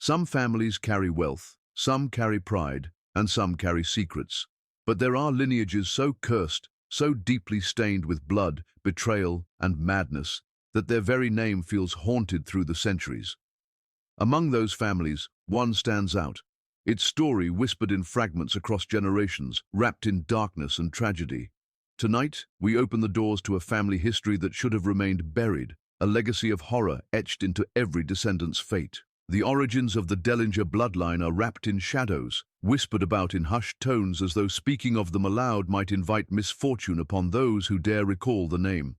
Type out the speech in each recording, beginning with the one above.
Some families carry wealth, some carry pride, and some carry secrets. But there are lineages so cursed, so deeply stained with blood, betrayal, and madness, that their very name feels haunted through the centuries. Among those families, one stands out. Its story whispered in fragments across generations, wrapped in darkness and tragedy. Tonight, we open the doors to a family history that should have remained buried, a legacy of horror etched into every descendant's fate. The origins of the Dellinger bloodline are wrapped in shadows, whispered about in hushed tones as though speaking of them aloud might invite misfortune upon those who dare recall the name.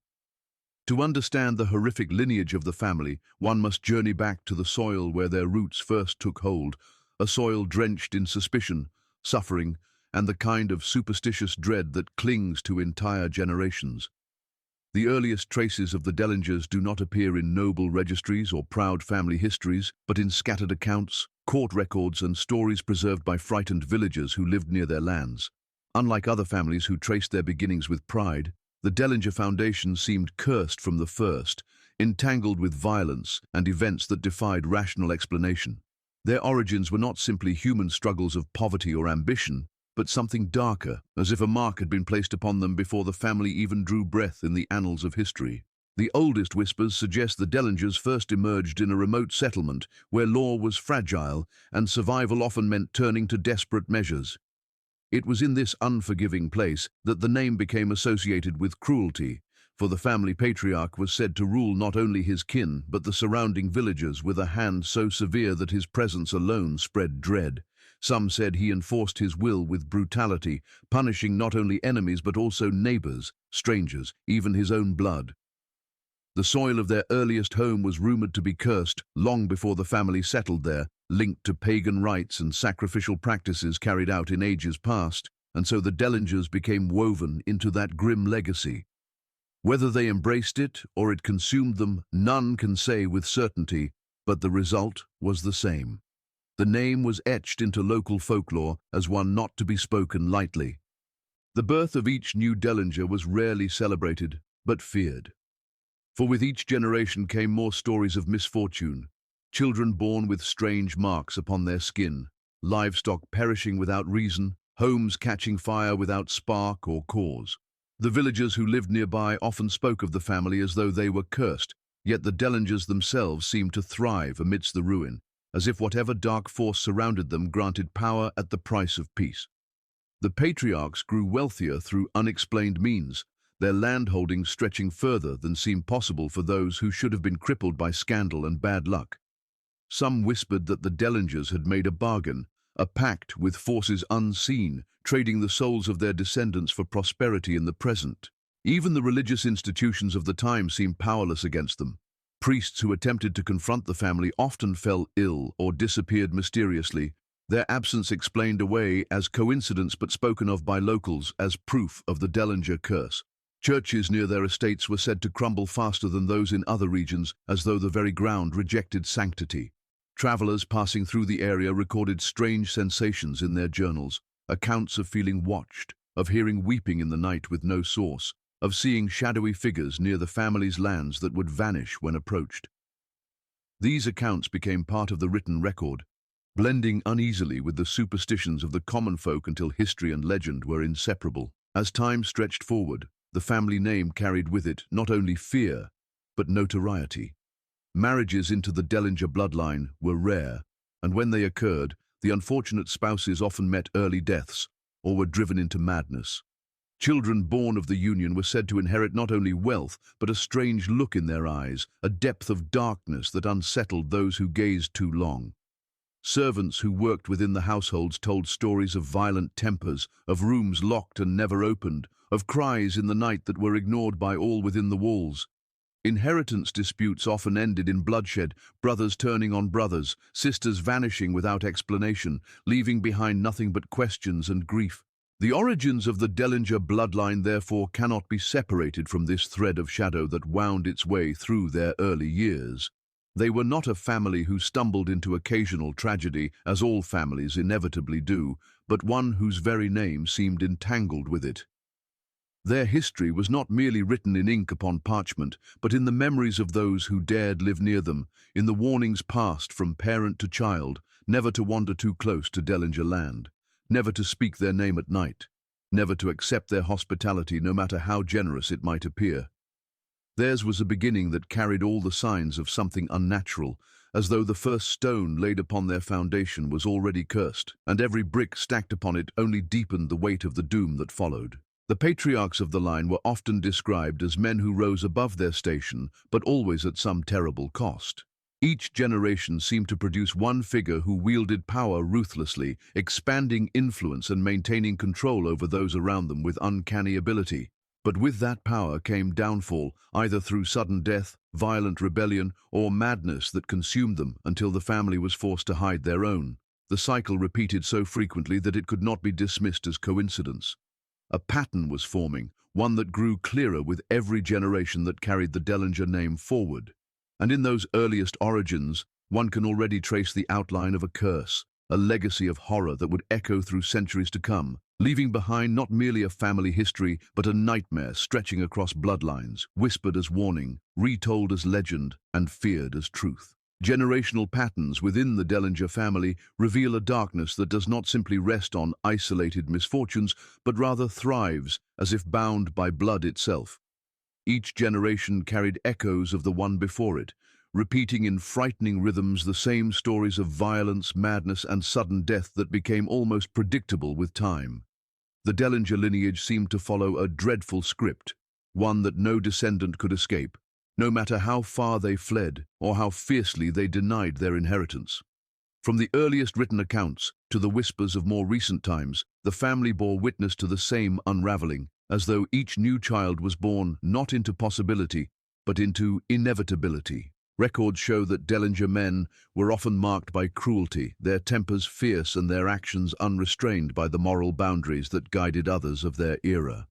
To understand the horrific lineage of the family, one must journey back to the soil where their roots first took hold, a soil drenched in suspicion, suffering, and the kind of superstitious dread that clings to entire generations. The earliest traces of the Dellingers do not appear in noble registries or proud family histories, but in scattered accounts, court records, and stories preserved by frightened villagers who lived near their lands. Unlike other families who traced their beginnings with pride, the Dellinger foundation seemed cursed from the first, entangled with violence and events that defied rational explanation. Their origins were not simply human struggles of poverty or ambition, but something darker, as if a mark had been placed upon them before the family even drew breath in the annals of history. The oldest whispers suggest the Dellingers first emerged in a remote settlement where law was fragile and survival often meant turning to desperate measures. It was in this unforgiving place that the name became associated with cruelty, for the family patriarch was said to rule not only his kin but the surrounding villagers with a hand so severe that his presence alone spread dread. Some said he enforced his will with brutality, punishing not only enemies but also neighbors, strangers, even his own blood. The soil of their earliest home was rumored to be cursed long before the family settled there, linked to pagan rites and sacrificial practices carried out in ages past, and so the Dellingers became woven into that grim legacy. Whether they embraced it or it consumed them, none can say with certainty, but the result was the same. The name was etched into local folklore as one not to be spoken lightly. The birth of each new Dellinger was rarely celebrated, but feared. For with each generation came more stories of misfortune, children born with strange marks upon their skin, livestock perishing without reason, homes catching fire without spark or cause. The villagers who lived nearby often spoke of the family as though they were cursed, yet the Dellingers themselves seemed to thrive amidst the ruin, as if whatever dark force surrounded them granted power at the price of peace. The patriarchs grew wealthier through unexplained means, their landholdings stretching further than seemed possible for those who should have been crippled by scandal and bad luck. Some whispered that the Dellingers had made a bargain, a pact with forces unseen, trading the souls of their descendants for prosperity in the present. Even the religious institutions of the time seemed powerless against them. Priests who attempted to confront the family often fell ill or disappeared mysteriously, their absence explained away as coincidence but spoken of by locals as proof of the Dellinger curse. Churches near their estates were said to crumble faster than those in other regions, as though the very ground rejected sanctity. Travelers passing through the area recorded strange sensations in their journals, accounts of feeling watched, of hearing weeping in the night with no source, of seeing shadowy figures near the family's lands that would vanish when approached. These accounts became part of the written record, blending uneasily with the superstitions of the common folk until history and legend were inseparable. As time stretched forward, the family name carried with it not only fear, but notoriety. Marriages into the Dellinger bloodline were rare, and when they occurred, the unfortunate spouses often met early deaths or were driven into madness. Children born of the union were said to inherit not only wealth, but a strange look in their eyes, a depth of darkness that unsettled those who gazed too long. Servants who worked within the households told stories of violent tempers, of rooms locked and never opened, of cries in the night that were ignored by all within the walls. Inheritance disputes often ended in bloodshed, brothers turning on brothers, sisters vanishing without explanation, leaving behind nothing but questions and grief. The origins of the Dellinger bloodline therefore cannot be separated from this thread of shadow that wound its way through their early years. They were not a family who stumbled into occasional tragedy, as all families inevitably do, but one whose very name seemed entangled with it. Their history was not merely written in ink upon parchment, but in the memories of those who dared live near them, in the warnings passed from parent to child, never to wander too close to Dellinger land, never to speak their name at night, never to accept their hospitality no matter how generous it might appear. Theirs was a beginning that carried all the signs of something unnatural, as though the first stone laid upon their foundation was already cursed, and every brick stacked upon it only deepened the weight of the doom that followed. The patriarchs of the line were often described as men who rose above their station, but always at some terrible cost. Each generation seemed to produce one figure who wielded power ruthlessly, expanding influence and maintaining control over those around them with uncanny ability. But with that power came downfall, either through sudden death, violent rebellion, or madness that consumed them until the family was forced to hide their own. The cycle repeated so frequently that it could not be dismissed as coincidence. A pattern was forming, one that grew clearer with every generation that carried the Dellinger name forward. And in those earliest origins, one can already trace the outline of a curse, a legacy of horror that would echo through centuries to come, leaving behind not merely a family history, but a nightmare stretching across bloodlines, whispered as warning, retold as legend, and feared as truth. Generational patterns within the Dellinger family reveal a darkness that does not simply rest on isolated misfortunes, but rather thrives as if bound by blood itself. Each generation carried echoes of the one before it, repeating in frightening rhythms the same stories of violence, madness, and sudden death that became almost predictable with time. The Dellinger lineage seemed to follow a dreadful script, one that no descendant could escape, no matter how far they fled or how fiercely they denied their inheritance. From the earliest written accounts to the whispers of more recent times, the family bore witness to the same unraveling, as though each new child was born not into possibility, but into inevitability. Records show that Dellinger men were often marked by cruelty, their tempers fierce and their actions unrestrained by the moral boundaries that guided others of their era.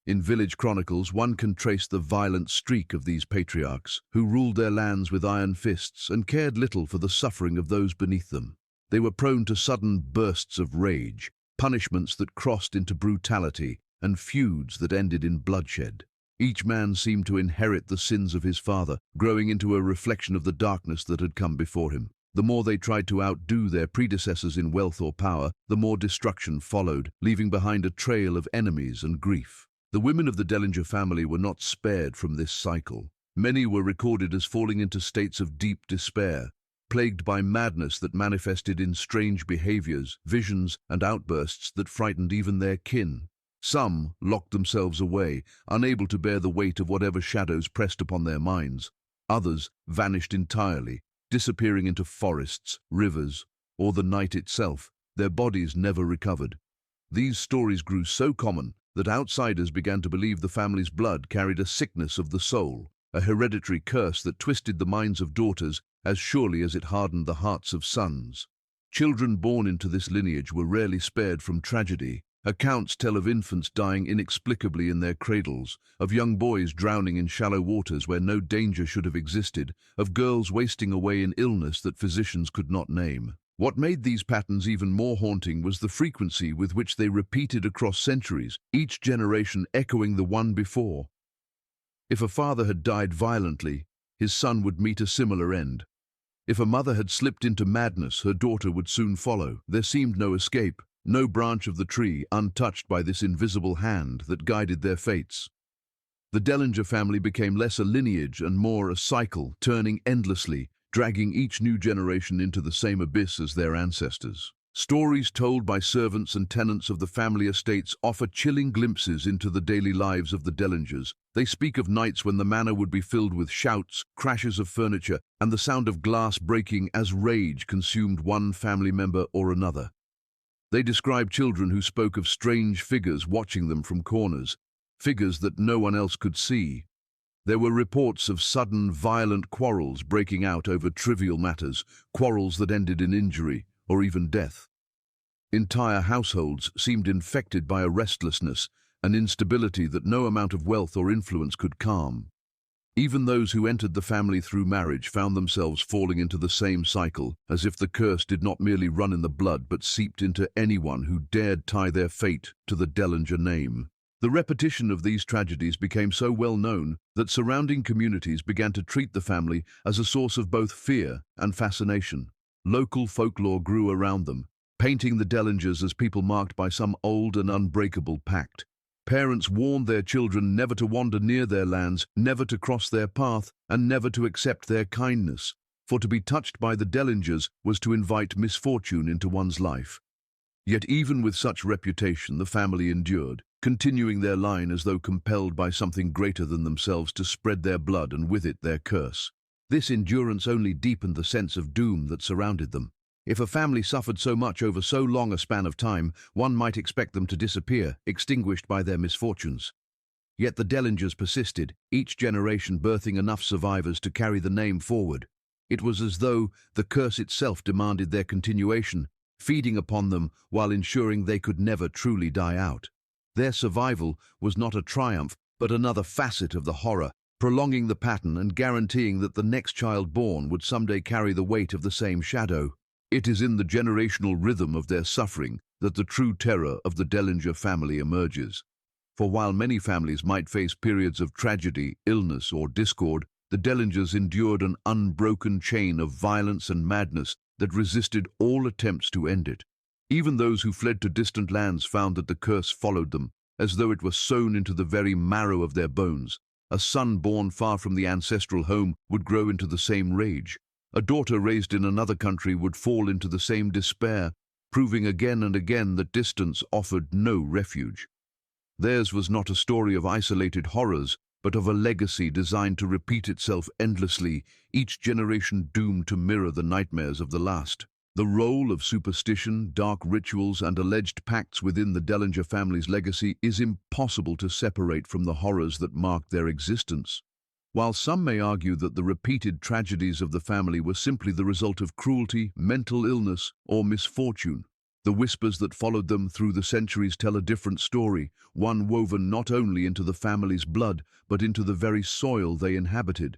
In village chronicles, one can trace the violent streak of these patriarchs, who ruled their lands with iron fists and cared little for the suffering of those beneath them. They were prone to sudden bursts of rage, punishments that crossed into brutality, and feuds that ended in bloodshed. Each man seemed to inherit the sins of his father, growing into a reflection of the darkness that had come before him. The more they tried to outdo their predecessors in wealth or power, the more destruction followed, leaving behind a trail of enemies and grief. The women of the Dellinger family were not spared from this cycle. Many were recorded as falling into states of deep despair, plagued by madness that manifested in strange behaviors, visions, and outbursts that frightened even their kin. Some locked themselves away, unable to bear the weight of whatever shadows pressed upon their minds. Others vanished entirely, disappearing into forests, rivers, or the night itself, their bodies never recovered. These stories grew so common that outsiders began to believe the family's blood carried a sickness of the soul, a hereditary curse that twisted the minds of daughters as surely as it hardened the hearts of sons. Children born into this lineage were rarely spared from tragedy. Accounts tell of infants dying inexplicably in their cradles, of young boys drowning in shallow waters where no danger should have existed, of girls wasting away in illness that physicians could not name. What made these patterns even more haunting was the frequency with which they repeated across centuries, each generation echoing the one before. If a father had died violently, his son would meet a similar end. If a mother had slipped into madness, her daughter would soon follow. There seemed no escape, no branch of the tree untouched by this invisible hand that guided their fates. The Dellinger family became less a lineage and more a cycle, turning endlessly, dragging each new generation into the same abyss as their ancestors. Stories told by servants and tenants of the family estates offer chilling glimpses into the daily lives of the Dellingers. They speak of nights when the manor would be filled with shouts, crashes of furniture, and the sound of glass breaking as rage consumed one family member or another. They describe children who spoke of strange figures watching them from corners, figures that no one else could see. There were reports of sudden, violent quarrels breaking out over trivial matters, quarrels that ended in injury or even death. Entire households seemed infected by a restlessness, an instability that no amount of wealth or influence could calm. Even those who entered the family through marriage found themselves falling into the same cycle, as if the curse did not merely run in the blood but seeped into anyone who dared tie their fate to the Dellinger name. The repetition of these tragedies became so well known that surrounding communities began to treat the family as a source of both fear and fascination. Local folklore grew around them, painting the Dellingers as people marked by some old and unbreakable pact. Parents warned their children never to wander near their lands, never to cross their path, and never to accept their kindness, for to be touched by the Dellingers was to invite misfortune into one's life. Yet even with such reputation, the family endured, continuing their line as though compelled by something greater than themselves to spread their blood and with it their curse. This endurance only deepened the sense of doom that surrounded them. If a family suffered so much over so long a span of time, one might expect them to disappear, extinguished by their misfortunes. Yet the Dellingers persisted, each generation birthing enough survivors to carry the name forward. It was as though the curse itself demanded their continuation, feeding upon them while ensuring they could never truly die out. Their survival was not a triumph, but another facet of the horror, prolonging the pattern and guaranteeing that the next child born would someday carry the weight of the same shadow. It is in the generational rhythm of their suffering that the true terror of the Dellinger family emerges. For while many families might face periods of tragedy, illness, or discord, the Dellingers endured an unbroken chain of violence and madness that resisted all attempts to end it. Even those who fled to distant lands found that the curse followed them, as though it were sewn into the very marrow of their bones. A son born far from the ancestral home would grow into the same rage. A daughter raised in another country would fall into the same despair, proving again and again that distance offered no refuge. Theirs was not a story of isolated horrors, but of a legacy designed to repeat itself endlessly, each generation doomed to mirror the nightmares of the last. The role of superstition, dark rituals, and alleged pacts within the Dellinger family's legacy is impossible to separate from the horrors that marked their existence. While some may argue that the repeated tragedies of the family were simply the result of cruelty, mental illness, or misfortune, the whispers that followed them through the centuries tell a different story, one woven not only into the family's blood, but into the very soil they inhabited.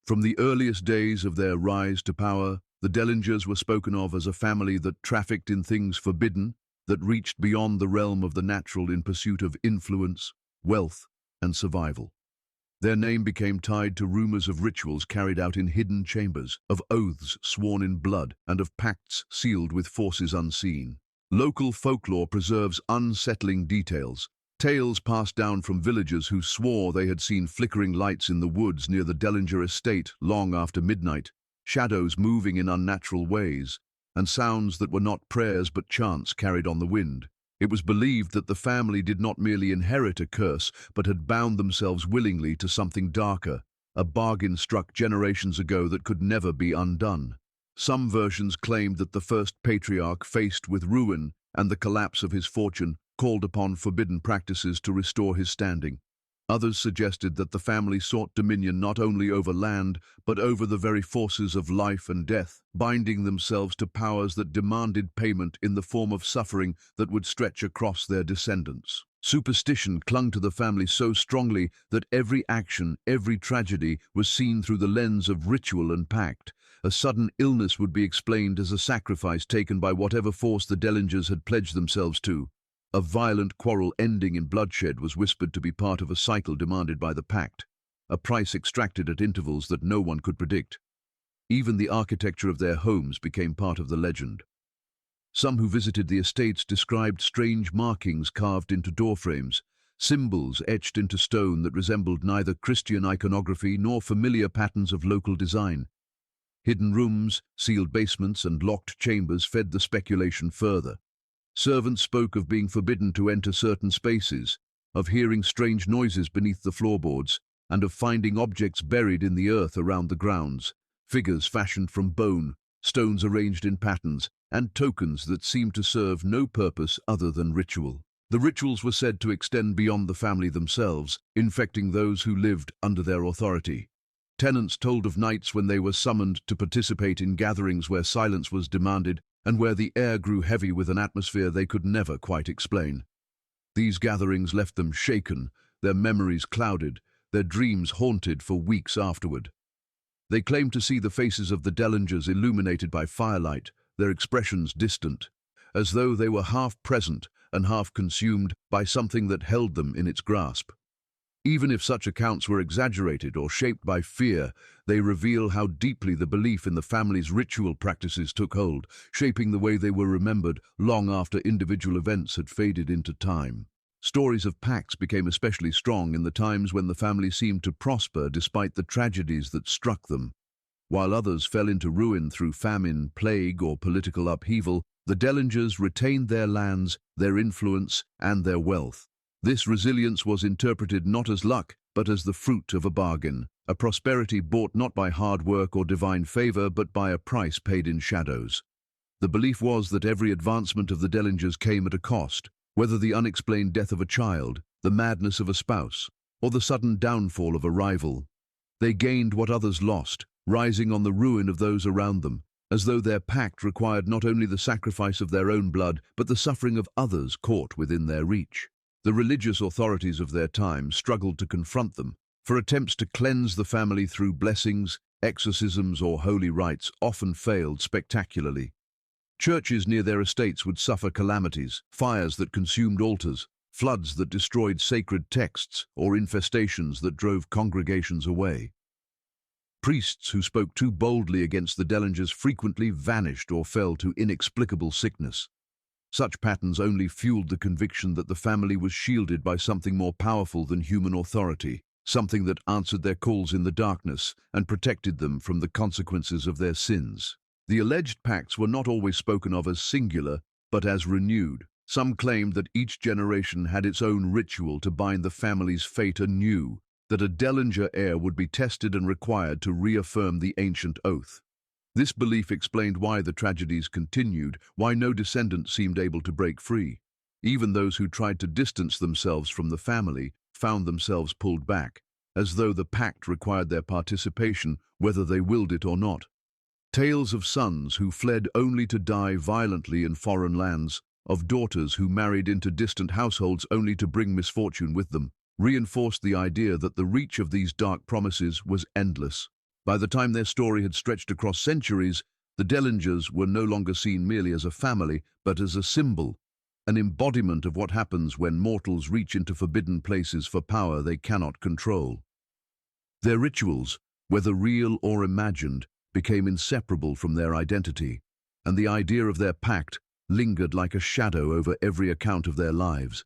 From the earliest days of their rise to power, the Dellingers were spoken of as a family that trafficked in things forbidden, that reached beyond the realm of the natural in pursuit of influence, wealth, and survival. Their name became tied to rumors of rituals carried out in hidden chambers, of oaths sworn in blood, and of pacts sealed with forces unseen. Local folklore preserves unsettling details, tales passed down from villagers who swore they had seen flickering lights in the woods near the Dellinger estate long after midnight, shadows moving in unnatural ways, and sounds that were not prayers but chants carried on the wind. It was believed that the family did not merely inherit a curse, but had bound themselves willingly to something darker, a bargain struck generations ago that could never be undone. Some versions claimed that the first patriarch, faced with ruin and the collapse of his fortune, called upon forbidden practices to restore his standing. Others suggested that the family sought dominion not only over land, but over the very forces of life and death, binding themselves to powers that demanded payment in the form of suffering that would stretch across their descendants. Superstition clung to the family so strongly that every action, every tragedy was seen through the lens of ritual and pact. A sudden illness would be explained as a sacrifice taken by whatever force the Dellingers had pledged themselves to. A violent quarrel ending in bloodshed was whispered to be part of a cycle demanded by the pact, a price extracted at intervals that no one could predict. Even the architecture of their homes became part of the legend. Some who visited the estates described strange markings carved into doorframes, symbols etched into stone that resembled neither Christian iconography nor familiar patterns of local design. Hidden rooms, sealed basements, and locked chambers fed the speculation further. Servants spoke of being forbidden to enter certain spaces, of hearing strange noises beneath the floorboards, and of finding objects buried in the earth around the grounds, figures fashioned from bone, stones arranged in patterns, and tokens that seemed to serve no purpose other than ritual. The rituals were said to extend beyond the family themselves, infecting those who lived under their authority. Tenants told of nights when they were summoned to participate in gatherings where silence was demanded, and where the air grew heavy with an atmosphere they could never quite explain. These gatherings left them shaken, their memories clouded, their dreams haunted for weeks afterward. They claimed to see the faces of the Dellingers illuminated by firelight, their expressions distant, as though they were half present and half consumed by something that held them in its grasp. Even if such accounts were exaggerated or shaped by fear, they reveal how deeply the belief in the family's ritual practices took hold, shaping the way they were remembered long after individual events had faded into time. Stories of pacts became especially strong in the times when the family seemed to prosper despite the tragedies that struck them. While others fell into ruin through famine, plague, or political upheaval, the Dellingers retained their lands, their influence, and their wealth. This resilience was interpreted not as luck, but as the fruit of a bargain, a prosperity bought not by hard work or divine favor, but by a price paid in shadows. The belief was that every advancement of the Dellingers came at a cost, whether the unexplained death of a child, the madness of a spouse, or the sudden downfall of a rival. They gained what others lost, rising on the ruin of those around them, as though their pact required not only the sacrifice of their own blood, but the suffering of others caught within their reach. The religious authorities of their time struggled to confront them, for attempts to cleanse the family through blessings, exorcisms, or holy rites often failed spectacularly. Churches near their estates would suffer calamities, fires that consumed altars, floods that destroyed sacred texts, or infestations that drove congregations away. Priests who spoke too boldly against the Dellingers frequently vanished or fell to inexplicable sickness. Such patterns only fueled the conviction that the family was shielded by something more powerful than human authority, something that answered their calls in the darkness and protected them from the consequences of their sins. The alleged pacts were not always spoken of as singular, but as renewed. Some claimed that each generation had its own ritual to bind the family's fate anew, that a Dellinger heir would be tested and required to reaffirm the ancient oath. This belief explained why the tragedies continued, why no descendant seemed able to break free. Even those who tried to distance themselves from the family found themselves pulled back, as though the pact required their participation, whether they willed it or not. Tales of sons who fled only to die violently in foreign lands, of daughters who married into distant households only to bring misfortune with them, reinforced the idea that the reach of these dark promises was endless. By the time their story had stretched across centuries, the Dellingers were no longer seen merely as a family, but as a symbol, an embodiment of what happens when mortals reach into forbidden places for power they cannot control. Their rituals, whether real or imagined, became inseparable from their identity, and the idea of their pact lingered like a shadow over every account of their lives.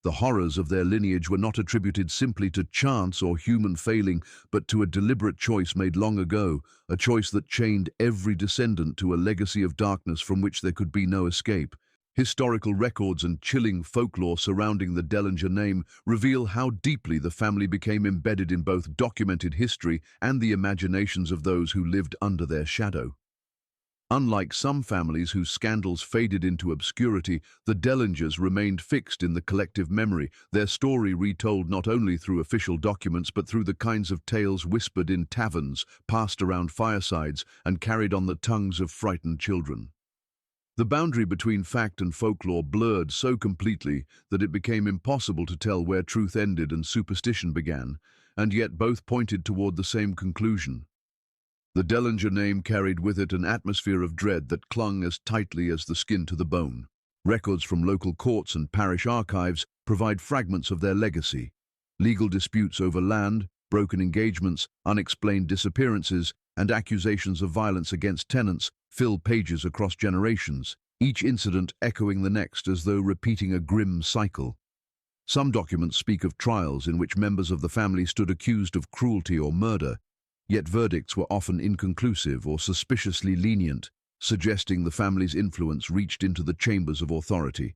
The horrors of their lineage were not attributed simply to chance or human failing, but to a deliberate choice made long ago, a choice that chained every descendant to a legacy of darkness from which there could be no escape. Historical records and chilling folklore surrounding the Dellinger name reveal how deeply the family became embedded in both documented history and the imaginations of those who lived under their shadow. Unlike some families whose scandals faded into obscurity, the Dellingers remained fixed in the collective memory, their story retold not only through official documents but through the kinds of tales whispered in taverns, passed around firesides, and carried on the tongues of frightened children. The boundary between fact and folklore blurred so completely that it became impossible to tell where truth ended and superstition began, and yet both pointed toward the same conclusion. The Dellinger name carried with it an atmosphere of dread that clung as tightly as the skin to the bone. Records from local courts and parish archives provide fragments of their legacy. Legal disputes over land, broken engagements, unexplained disappearances, and accusations of violence against tenants fill pages across generations, each incident echoing the next as though repeating a grim cycle. Some documents speak of trials in which members of the family stood accused of cruelty or murder, yet verdicts were often inconclusive or suspiciously lenient, suggesting the family's influence reached into the chambers of authority.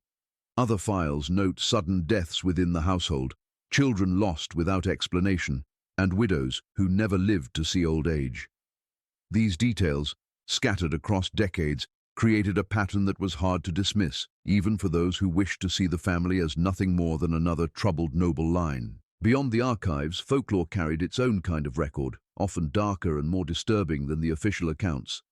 Other files note sudden deaths within the household, children lost without explanation, and widows who never lived to see old age. These details, scattered across decades, created a pattern that was hard to dismiss, even for those who wished to see the family as nothing more than another troubled noble line. Beyond the archives, folklore carried its own kind of record, often darker and more disturbing than the official accounts.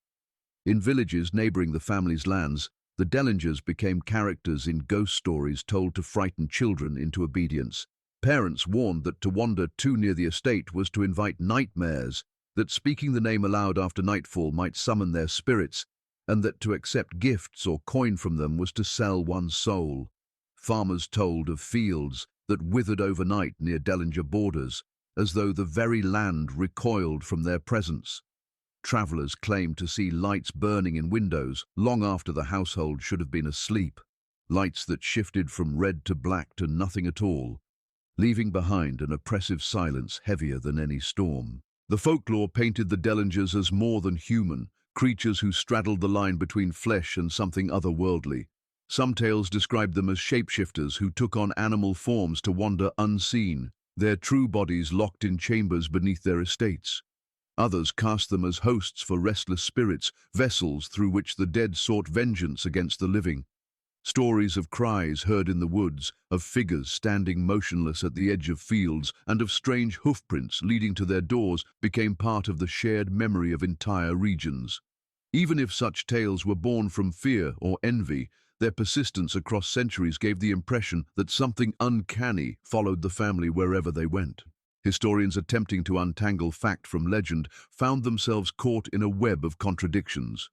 In villages neighboring the family's lands, the Dellingers became characters in ghost stories told to frighten children into obedience. Parents warned that to wander too near the estate was to invite nightmares, that speaking the name aloud after nightfall might summon their spirits, and that to accept gifts or coin from them was to sell one's soul. Farmers told of fields that withered overnight near Dellinger borders, as though the very land recoiled from their presence. Travellers claimed to see lights burning in windows long after the household should have been asleep, lights that shifted from red to black to nothing at all, leaving behind an oppressive silence heavier than any storm. The folklore painted the Dellingers as more than human, creatures who straddled the line between flesh and something otherworldly. Some tales described them as shapeshifters who took on animal forms to wander unseen, their true bodies locked in chambers beneath their estates. Others cast them as hosts for restless spirits, vessels through which the dead sought vengeance against the living. Stories of cries heard in the woods, of figures standing motionless at the edge of fields, and of strange hoofprints leading to their doors became part of the shared memory of entire regions. Even if such tales were born from fear or envy, their persistence across centuries gave the impression that something uncanny followed the family wherever they went. Historians attempting to untangle fact from legend found themselves caught in a web of contradictions.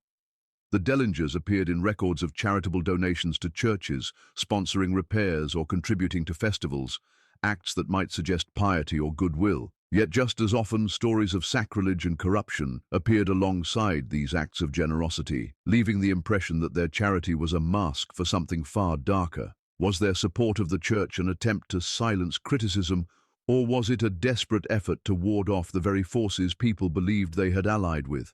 The Dellingers appeared in records of charitable donations to churches, sponsoring repairs or contributing to festivals, acts that might suggest piety or goodwill. Yet just as often, stories of sacrilege and corruption appeared alongside these acts of generosity, leaving the impression that their charity was a mask for something far darker. Was their support of the church an attempt to silence criticism, or was it a desperate effort to ward off the very forces people believed they had allied with?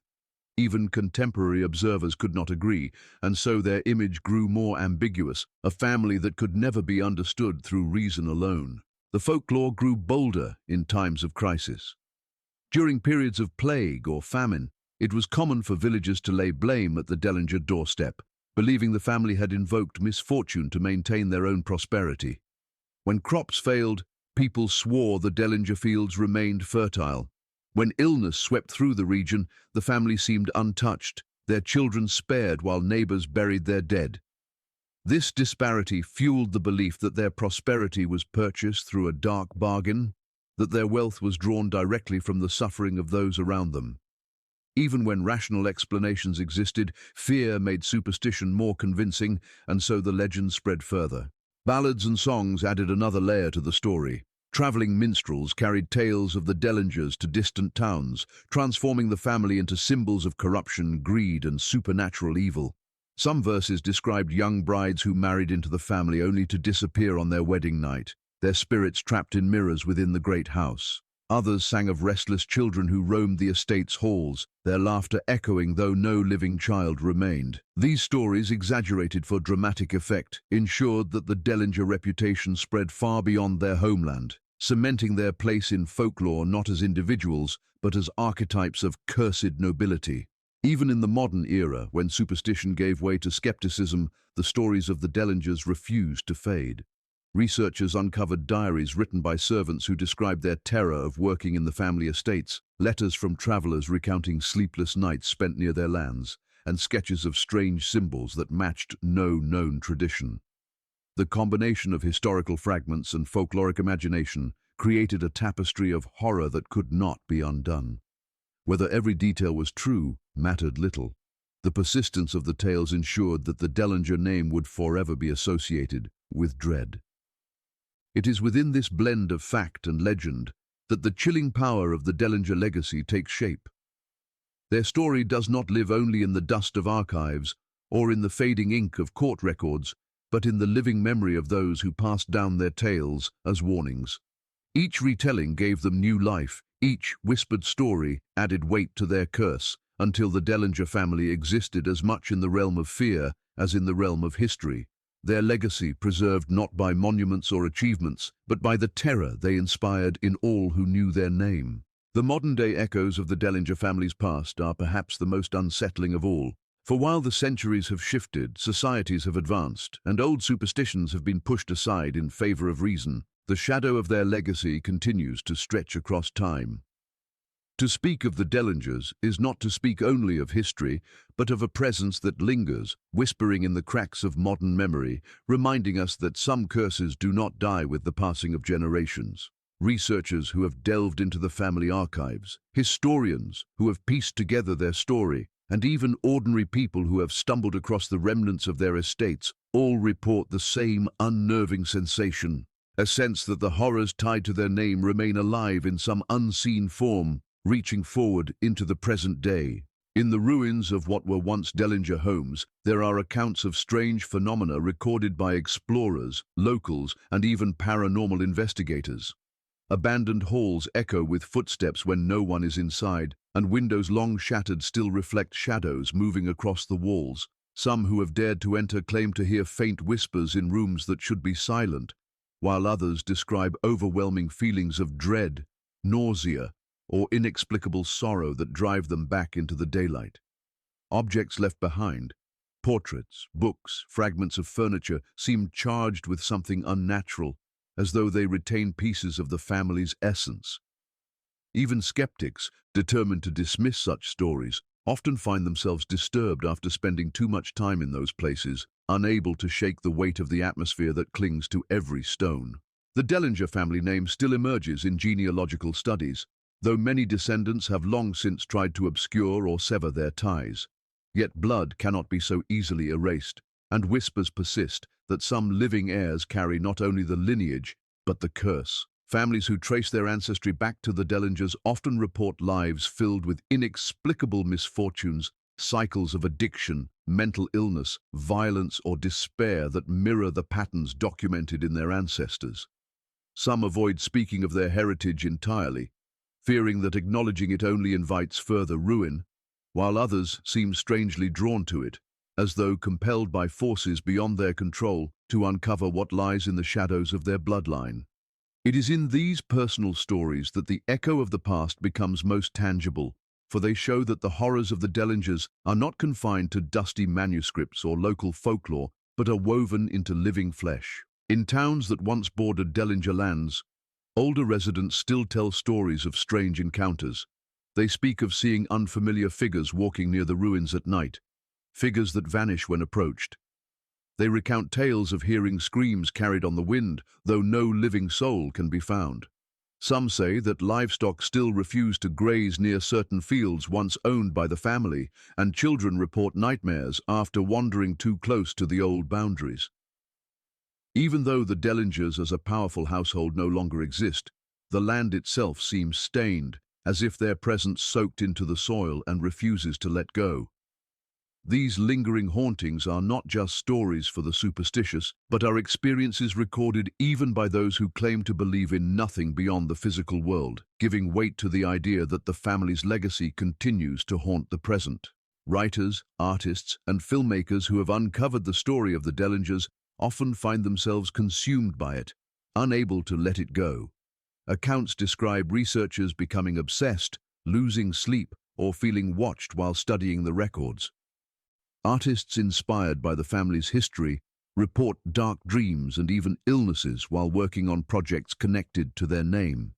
Even contemporary observers could not agree, and so their image grew more ambiguous, a family that could never be understood through reason alone. The folklore grew bolder in times of crisis. During periods of plague or famine, it was common for villagers to lay blame at the Dellinger doorstep, believing the family had invoked misfortune to maintain their own prosperity. When crops failed, people swore the Dellinger fields remained fertile. When illness swept through the region, the family seemed untouched, their children spared while neighbors buried their dead. This disparity fueled the belief that their prosperity was purchased through a dark bargain, that their wealth was drawn directly from the suffering of those around them. Even when rational explanations existed, fear made superstition more convincing, and so the legend spread further. Ballads and songs added another layer to the story. Traveling minstrels carried tales of the Dellingers to distant towns, transforming the family into symbols of corruption, greed, and supernatural evil. Some verses described young brides who married into the family only to disappear on their wedding night, their spirits trapped in mirrors within the great house. Others sang of restless children who roamed the estate's halls, their laughter echoing though no living child remained. These stories, exaggerated for dramatic effect, ensured that the Dellinger reputation spread far beyond their homeland, cementing their place in folklore not as individuals, but as archetypes of cursed nobility. Even in the modern era, when superstition gave way to skepticism, the stories of the Dellingers refused to fade. Researchers uncovered diaries written by servants who described their terror of working in the family estates, letters from travelers recounting sleepless nights spent near their lands, and sketches of strange symbols that matched no known tradition. The combination of historical fragments and folkloric imagination created a tapestry of horror that could not be undone. Whether every detail was true mattered little. The persistence of the tales ensured that the Dellinger name would forever be associated with dread. It is within this blend of fact and legend that the chilling power of the Dellinger legacy takes shape. Their story does not live only in the dust of archives or in the fading ink of court records, but in the living memory of those who passed down their tales as warnings. Each retelling gave them new life, each whispered story added weight to their curse, until the Dellinger family existed as much in the realm of fear as in the realm of history. Their legacy preserved not by monuments or achievements, but by the terror they inspired in all who knew their name. The modern-day echoes of the Dellinger family's past are perhaps the most unsettling of all. For while the centuries have shifted, societies have advanced, and old superstitions have been pushed aside in favor of reason, the shadow of their legacy continues to stretch across time. To speak of the Dellingers is not to speak only of history, but of a presence that lingers, whispering in the cracks of modern memory, reminding us that some curses do not die with the passing of generations. Researchers who have delved into the family archives, historians who have pieced together their story, and even ordinary people who have stumbled across the remnants of their estates all report the same unnerving sensation, a sense that the horrors tied to their name remain alive in some unseen form, reaching forward into the present day. In the ruins of what were once Dellinger homes, there are accounts of strange phenomena recorded by explorers, locals, and even paranormal investigators. Abandoned halls echo with footsteps when no one is inside, and windows long shattered still reflect shadows moving across the walls. Some who have dared to enter claim to hear faint whispers in rooms that should be silent, while others describe overwhelming feelings of dread, nausea, or inexplicable sorrow that drive them back into the daylight. Objects left behind, portraits, books, fragments of furniture, seem charged with something unnatural, as though they retain pieces of the family's essence. Even skeptics, determined to dismiss such stories, often find themselves disturbed after spending too much time in those places, unable to shake the weight of the atmosphere that clings to every stone. The Dellinger family name still emerges in genealogical studies, though many descendants have long since tried to obscure or sever their ties. Yet blood cannot be so easily erased, and whispers persist that some living heirs carry not only the lineage, but the curse. Families who trace their ancestry back to the Dellingers often report lives filled with inexplicable misfortunes, cycles of addiction, mental illness, violence, or despair that mirror the patterns documented in their ancestors. Some avoid speaking of their heritage entirely, fearing that acknowledging it only invites further ruin, while others seem strangely drawn to it, as though compelled by forces beyond their control to uncover what lies in the shadows of their bloodline. It is in these personal stories that the echo of the past becomes most tangible, for they show that the horrors of the Dellingers are not confined to dusty manuscripts or local folklore, but are woven into living flesh. In towns that once bordered Dellinger lands, older residents still tell stories of strange encounters. They speak of seeing unfamiliar figures walking near the ruins at night, figures that vanish when approached. They recount tales of hearing screams carried on the wind, though no living soul can be found. Some say that livestock still refuse to graze near certain fields once owned by the family, and children report nightmares after wandering too close to the old boundaries. Even though the Dellingers as a powerful household no longer exist, the land itself seems stained, as if their presence soaked into the soil and refuses to let go. These lingering hauntings are not just stories for the superstitious, but are experiences recorded even by those who claim to believe in nothing beyond the physical world, giving weight to the idea that the family's legacy continues to haunt the present. Writers, artists, and filmmakers who have uncovered the story of the Dellingers often find themselves consumed by it, unable to let it go. Accounts describe researchers becoming obsessed, losing sleep, or feeling watched while studying the records. Artists inspired by the family's history report dark dreams and even illnesses while working on projects connected to their name.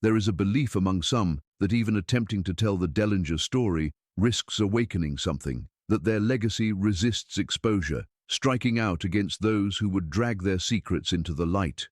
There is a belief among some that even attempting to tell the Dellinger story risks awakening something, that their legacy resists exposure, striking out against those who would drag their secrets into the light.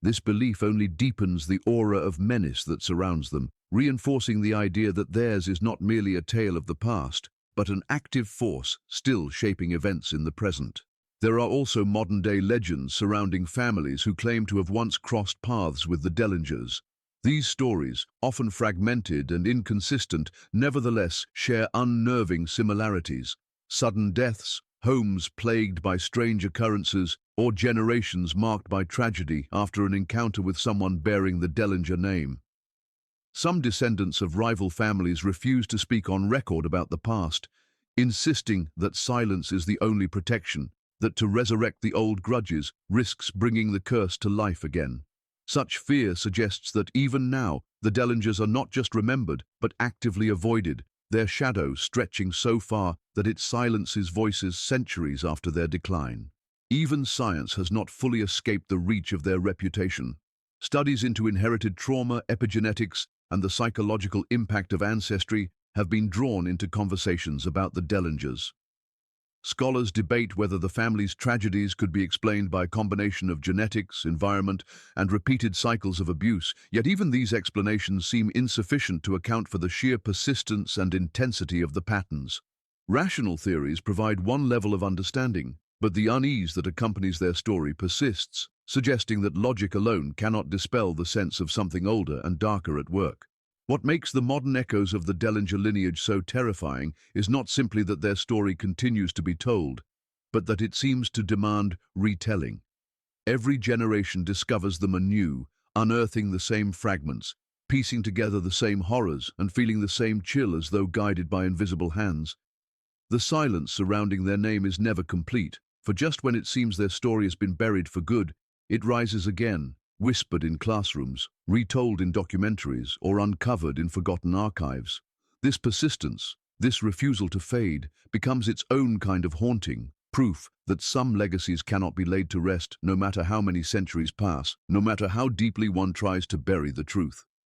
This belief only deepens the aura of menace that surrounds them, reinforcing the idea that theirs is not merely a tale of the past, but an active force still shaping events in the present. There are also modern-day legends surrounding families who claim to have once crossed paths with the Dellingers. These stories, often fragmented and inconsistent, nevertheless share unnerving similarities. Sudden deaths, homes plagued by strange occurrences, or generations marked by tragedy after an encounter with someone bearing the Dellinger name. Some descendants of rival families refuse to speak on record about the past, insisting that silence is the only protection, that to resurrect the old grudges risks bringing the curse to life again. Such fear suggests that even now, the Dellingers are not just remembered, but actively avoided, their shadow stretching so far that it silences voices centuries after their decline. Even science has not fully escaped the reach of their reputation. Studies into inherited trauma, epigenetics, and the psychological impact of ancestry have been drawn into conversations about the Dellingers. Scholars debate whether the family's tragedies could be explained by a combination of genetics, environment, and repeated cycles of abuse, yet even these explanations seem insufficient to account for the sheer persistence and intensity of the patterns. Rational theories provide one level of understanding, but the unease that accompanies their story persists, suggesting that logic alone cannot dispel the sense of something older and darker at work. What makes the modern echoes of the Dellinger lineage so terrifying is not simply that their story continues to be told, but that it seems to demand retelling. Every generation discovers them anew, unearthing the same fragments, piecing together the same horrors and feeling the same chill as though guided by invisible hands. The silence surrounding their name is never complete, for just when it seems their story has been buried for good, it rises again, whispered in classrooms, retold in documentaries, or uncovered in forgotten archives. This persistence, this refusal to fade, becomes its own kind of haunting, proof that some legacies cannot be laid to rest no matter how many centuries pass, no matter how deeply one tries to bury the truth.